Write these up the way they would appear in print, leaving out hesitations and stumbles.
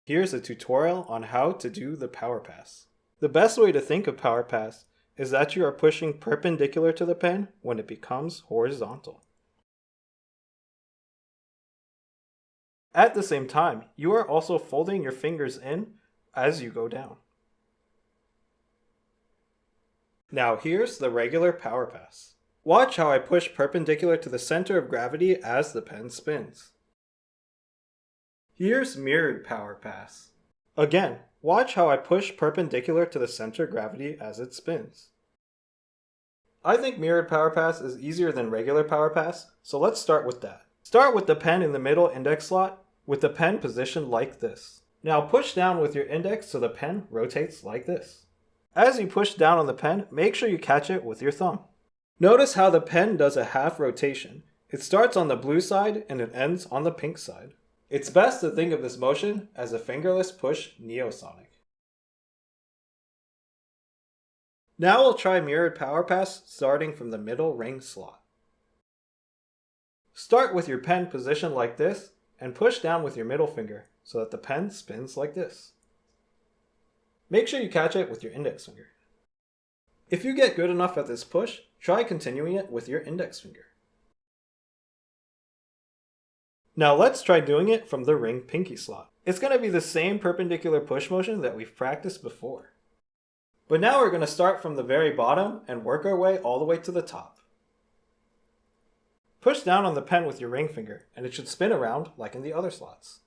Here's a tutorial on how to do the PowerPass. The best way to think of PowerPass is that you are pushing perpendicular to the pen when it becomes horizontal. At the same time, you are also folding your fingers in as you go down. Now here's the regular PowerPass. Watch how I push perpendicular to the center of gravity as the pen spins. Here's mirrored PowerPass. Again, watch how I push perpendicular to the center of gravity as it spins. I think mirrored PowerPass is easier than regular PowerPass, so let's start with that. Start with the pen in the middle index slot, with the pen positioned like this. Now push down with your index so the pen rotates like this. As you push down on the pen, make sure you catch it with your thumb. Notice how the pen does a half rotation. It starts on the blue side and it ends on the pink side. It's best to think of this motion as a fingerless push neosonic. Now we'll try mirrored PowerPass starting from the middle ring slot. Start with your pen positioned like this and push down with your middle finger so that the pen spins like this. Make sure you catch it with your index finger. If you get good enough at this push, try continuing it with your index finger. Now let's try doing it from the ring pinky slot. It's going to be the same perpendicular push motion that we've practiced before. But now we're going to start from the very bottom and work our way all the way to the top. Push down on the pen with your ring finger and it should spin around like in the other slots.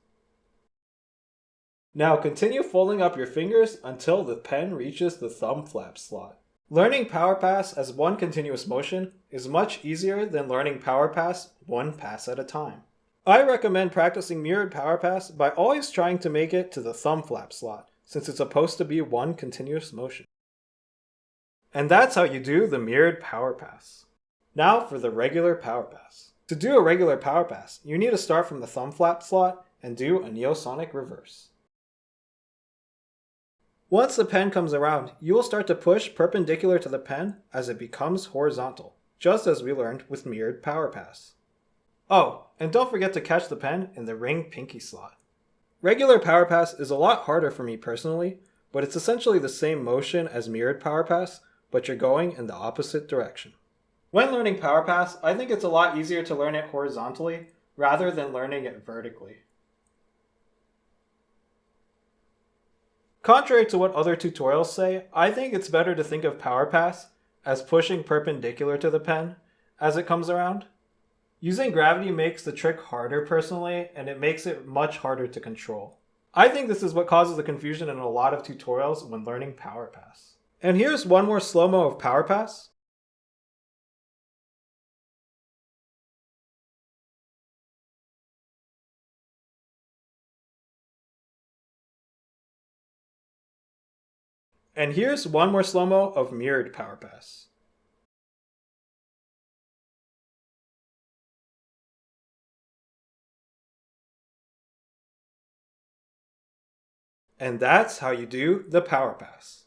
Now continue folding up your fingers until the pen reaches the thumb flap slot. Learning PowerPass as one continuous motion is much easier than learning PowerPass one pass at a time. I recommend practicing mirrored PowerPass by always trying to make it to the thumb flap slot, since it's supposed to be one continuous motion. And that's how you do the mirrored PowerPass. Now for the regular PowerPass. To do a regular PowerPass, you need to start from the thumb flap slot and do a neosonic reverse. Once the pen comes around, you will start to push perpendicular to the pen as it becomes horizontal, just as we learned with mirrored PowerPass. Oh, and don't forget to catch the pen in the ring pinky slot. Regular PowerPass is a lot harder for me personally, but it's essentially the same motion as mirrored PowerPass, but you're going in the opposite direction. When learning PowerPass, I think it's a lot easier to learn it horizontally rather than learning it vertically. Contrary to what other tutorials say, I think it's better to think of PowerPass as pushing perpendicular to the pen as it comes around. Using gravity makes the trick harder personally, and it makes it much harder to control. I think this is what causes the confusion in a lot of tutorials when learning PowerPass. And here's one more slow-mo of PowerPass. And here's one more slow-mo of mirrored PowerPass. And that's how you do the PowerPass.